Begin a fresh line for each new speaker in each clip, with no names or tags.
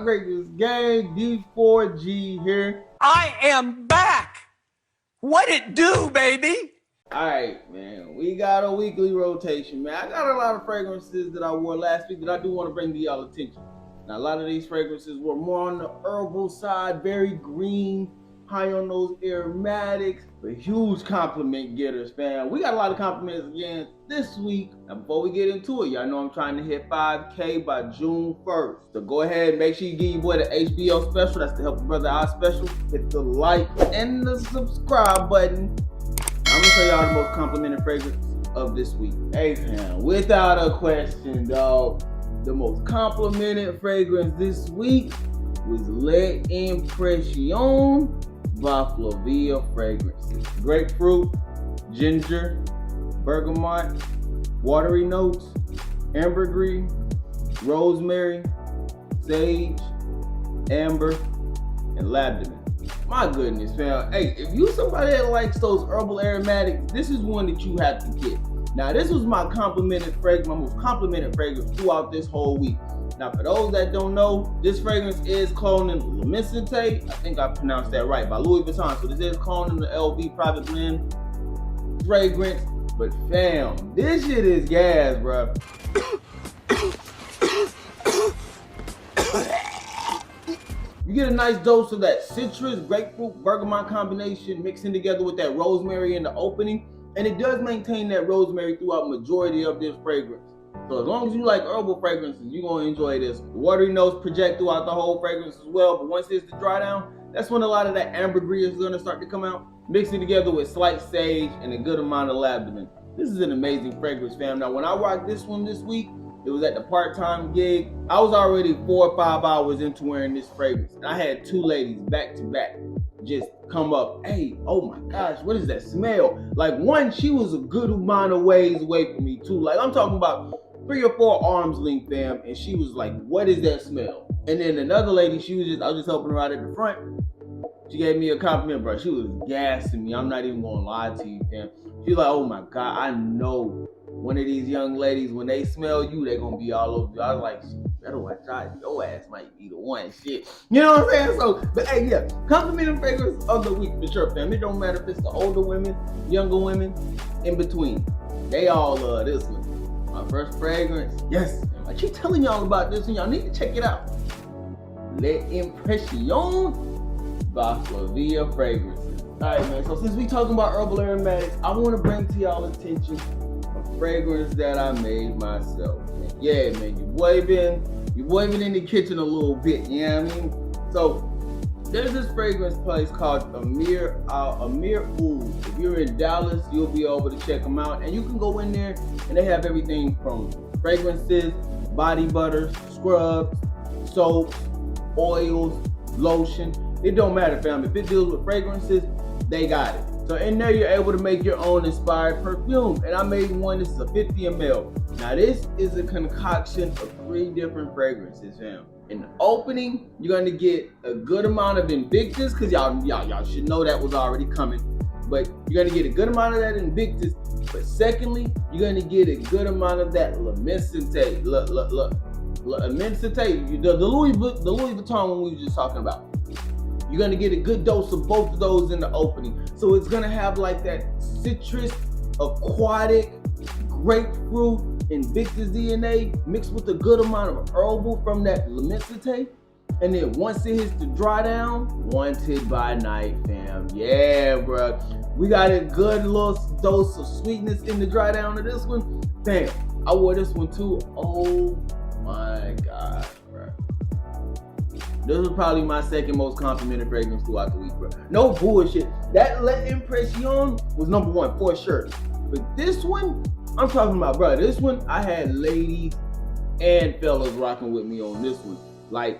Fragrance Gang? D4G here.
I am back. What it do, baby?
Alright, man. We got a weekly rotation, man. I got a lot of fragrances that I wore last week that I do want to bring to y'all attention. Now, a lot of these fragrances were more on the herbal side, very green, high on those aromatics, but huge compliment getters, fam. We got a lot of compliments again this week. Now, before we get into it, y'all know I'm trying to hit 5K by June 1st. So go ahead and make sure you give your boy the HBO special. That's the Help a Brother Out special. Hit the like and the subscribe button. I'm gonna show y'all the most complimented fragrance of this week. Hey, fam, without a question, dog, the most complimented fragrance this week was L'Impression by Flavia Fragrances. Grapefruit, ginger, bergamot, watery notes, ambergris, rosemary, sage, amber, and labdanum. My goodness, fam. Hey, if you somebody that likes those herbal aromatics, this is one that you have to get. Now, this was my complimented fragrance, my most complimented fragrance throughout this whole week. Now, for those that don't know, this fragrance is cloning Magnificent. I think I pronounced that right, by Louis Vuitton. So this is cloning the LV Private Blend fragrance. But fam, this shit is gas, bro. You get a nice dose of that citrus, grapefruit, bergamot combination mixing together with that rosemary in the opening. And it does maintain that rosemary throughout majority of this fragrance. So as long as you like herbal fragrances, you're going to enjoy this. The watery notes project throughout the whole fragrance as well. But once it's the dry down, that's when a lot of that ambergris is going to start to come out. Mixing together with slight sage and a good amount of labdanum. This is an amazing fragrance, fam. Now, when I rocked this one this week, it was at the part-time gig. I was already 4 or 5 hours into wearing this fragrance. And I had 2 ladies back to back just come up, hey, oh my gosh, what is that smell? Like, one, she was a good amount of ways away from me too. Like, I'm talking about 3 or 4 arms length, fam, and she was like, what is that smell? And then another lady, I was just helping her out at the front. She gave me a compliment, bro. She was gassing me. I'm not even gonna lie to you, fam. She's like, oh my God, I know one of these young ladies, when they smell you, they're gonna be all over you. I was like, better watch out, your ass might be the one, shit. You know what I'm saying? So, but hey, yeah, complimenting fragrance of the week for sure, fam. It don't matter if it's the older women, younger women, in between. They all love this one. My first fragrance, yes. I keep telling y'all about this one. Y'all need to check it out. L'Impression by Flavia Fragrances. All right, man. So since we talking about herbal aromatics, I want to bring to y'all attention a fragrance that I made myself. Man. Yeah, man. Your boy been in the kitchen a little bit. You know what I mean? So there's this fragrance place called Amir Oud. If you're in Dallas, you'll be able to check them out, and you can go in there, and they have everything from fragrances, body butters, scrubs, soaps, oils, lotion. It don't matter, fam. If it deals with fragrances, they got it. So in there, you're able to make your own inspired perfume. And I made one. This is a 50 ml. Now, this is a concoction of 3 different fragrances, fam. In the opening, you're gonna get a good amount of Invictus, because y'all should know that was already coming. But you're gonna get a good amount of that Invictus. But secondly, you're gonna get a good amount of that L'Impression. The Louis Vuitton one we were just talking about. You're gonna get a good dose of both of those in the opening. So it's gonna have like that citrus, aquatic, grapefruit, Invictus DNA mixed with a good amount of herbal from that L'Impression. And then once it hits the dry down, wanted by night, fam. Yeah, bro. We got a good little dose of sweetness in the dry down of this one. Fam, I wore this one too. Oh my God, bro. This was probably my second most complimented fragrance throughout the week, bro. No bullshit. That L'Impression was number 1 for sure. But this one, I'm talking about, bro. This one, I had ladies and fellas rocking with me on this one. Like,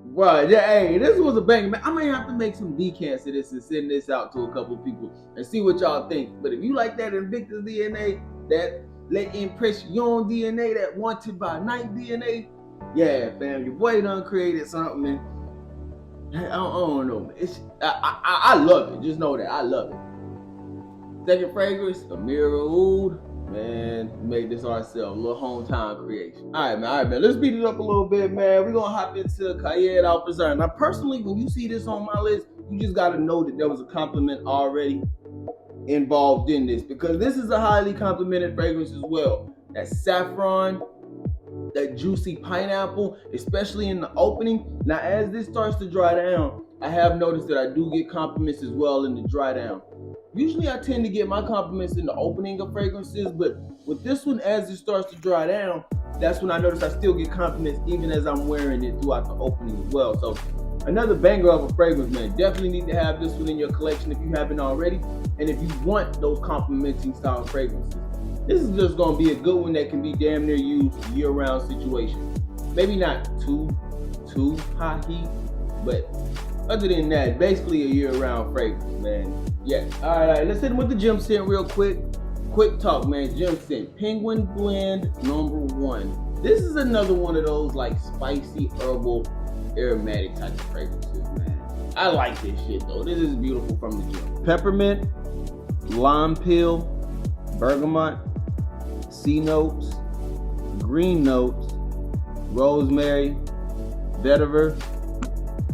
bro, yeah, hey, this was a bang. I may have to make some decants of this and send this out to a couple of people and see what y'all think. But if you like that Invictus DNA, that L'Impression DNA, that wanted by night DNA, yeah, fam, your boy done created something. And I don't know, man. I love it. Just know that I love it. Second fragrance, Amir Oud Man, we made this ourselves, a little hometown creation. All right, man. Let's beat it up a little bit, man. We're gonna hop into Cahiers d'Alpazar. Now, personally, when you see this on my list, you just gotta know that there was a compliment already involved in this, because this is a highly complimented fragrance as well. That saffron, that juicy pineapple, especially in the opening. Now, as this starts to dry down, I have noticed that I do get compliments as well in the dry down. Usually I tend to get my compliments in the opening of fragrances, but with this one, as it starts to dry down, that's when I notice I still get compliments even as I'm wearing it throughout the opening as well. So another banger of a fragrance, man. Definitely need to have this one in your collection if you haven't already. And if you want those complimenting style fragrances, this is just gonna be a good one that can be damn near used year-round situation. Maybe not too high heat, but other than that, basically a year-round fragrance, man. Yeah. All right, let's hit them with the gem scent real quick. Quick talk, man. Gem scent, Penguin Blend #1. This is another one of those like spicy herbal aromatic type of fragrances, man. I like this shit though. This is beautiful from the gem. Peppermint, lime peel, bergamot, sea notes, green notes, rosemary, vetiver,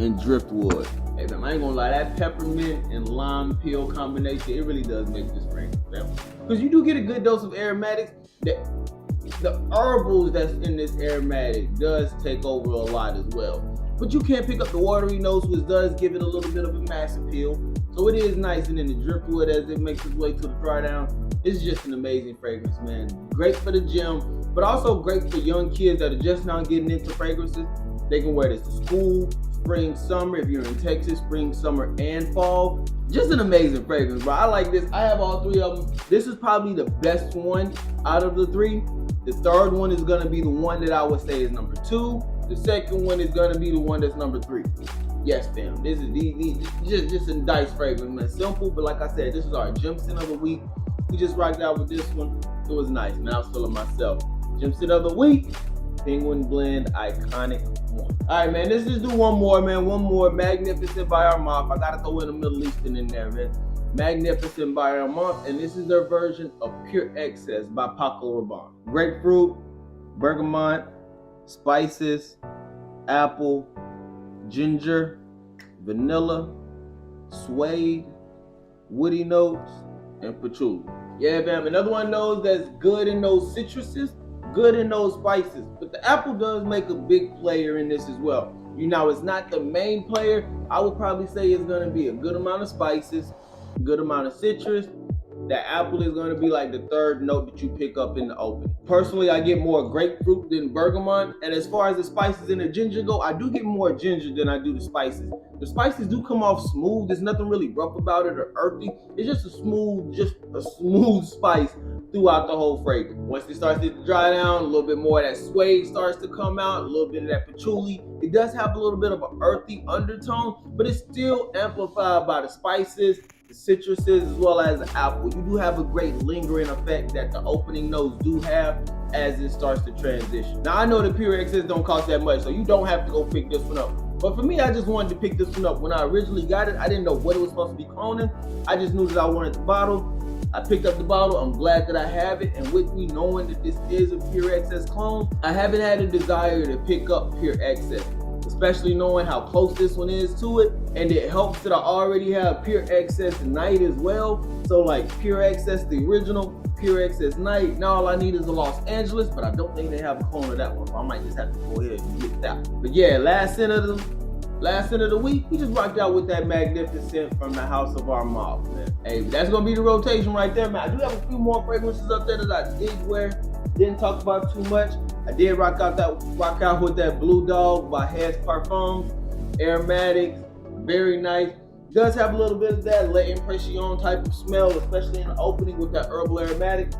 and driftwood. Hey man, I ain't gonna lie, that peppermint and lime peel combination, it really does make this fragrance, because you do get a good dose of aromatics. The herbals that's in this aromatic does take over a lot as well. But you can't pick up the watery notes, which does give it a little bit of a mass appeal. So it is nice, and then the driftwood as it makes its way to the dry down, it's just an amazing fragrance, man. Great for the gym, but also great for young kids that are just now getting into fragrances. They can wear this to school, spring, summer. If you're in Texas, spring, summer, and fall. Just an amazing fragrance, bro. I like this. I have all three of them. This is probably the best one out of the three. The third one is gonna be the one that I would say is number 2. The second one is gonna be the one that's number 3. Yes, fam. This is just a nice fragrance, man. Simple, but like I said, this is our gem scent of the week. We just rocked out with this one. It was nice, man. I was feeling myself. Gem scent of the week, Penguin Blend Iconic 1. All right, man. Let's just do one more, man. One more. Magnificent by Armand. I gotta throw in the Middle Eastern in there, man. Magnificent by Armand, and this is their version of Pure Excess by Paco Rabanne. Grapefruit, bergamot, spices, apple, ginger, vanilla, suede, woody notes, and patchouli. Yeah, fam. Another one of those that's good in those citruses, good in those spices. But the apple does make a big player in this as well. You know, it's not the main player. I would probably say it's gonna be a good amount of spices, good amount of citrus. That apple is going to be like the third note that you pick up in the open. Personally, I get more grapefruit than bergamot. And as far as the spices and the ginger go, I do get more ginger than I do the spices. The spices do come off smooth. There's nothing really rough about it or earthy. It's just a smooth spice throughout the whole fragrance. Once it starts to dry down, a little bit more of that suede starts to come out, a little bit of that patchouli. It does have a little bit of an earthy undertone, but it's still amplified by the spices, the citruses, as well as the apple. You do have a great lingering effect that the opening notes do have as it starts to transition. Now, I know the Pure Excess don't cost that much, so you don't have to go pick this one up. But for me, I just wanted to pick this one up. When I originally got it, I didn't know what it was supposed to be cloning. I just knew that I wanted the bottle. I picked up the bottle. I'm glad that I have it. And with me knowing that this is a Pure Excess clone, I haven't had a desire to pick up Pure Excess, especially knowing how close this one is to it. And it helps that I already have Pure Excess Night as well. So like Pure Excess, the original, Pure Excess Night. Now all I need is a Los Angeles, but I don't think they have a clone of that one. So I might just have to go ahead and get that. But yeah, last scent of the week, we just rocked out with that Magnificent from the House of Armand, man. Hey, that's gonna be the rotation right there, man. I do have a few more fragrances up there that I did wear, didn't talk about too much. I did rock out with that Blue Dog by Heads Parfums, aromatics, very nice. Does have a little bit of that layton pression type of smell, especially in the opening with that herbal aromatic.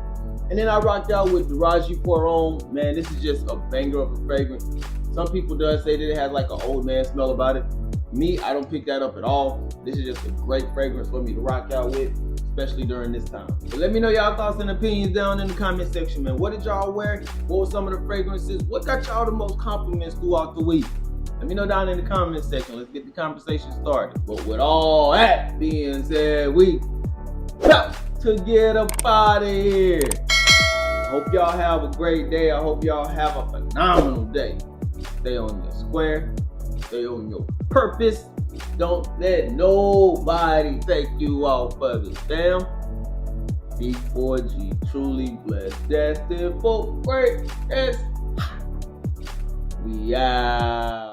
And then I rocked out with the Raji Poron. Man, this is just a banger of a fragrance. Some people does say that it has like an old man smell about it. Me, I don't pick that up at all. This is just a great fragrance for me to rock out with, especially during this time. But let me know y'all thoughts and opinions down in the comment section, man. What did y'all wear? What were some of the fragrances? What got y'all the most compliments throughout the week? Let me know down in the comment section. Let's get the conversation started. But with all that being said, we got to get up out of here. I hope y'all have a great day. I hope y'all have a phenomenal day. Stay on your square. Stay on your purpose. Don't let nobody take you off of it. Damn. B4G, truly blessed, destined for greatness. We out.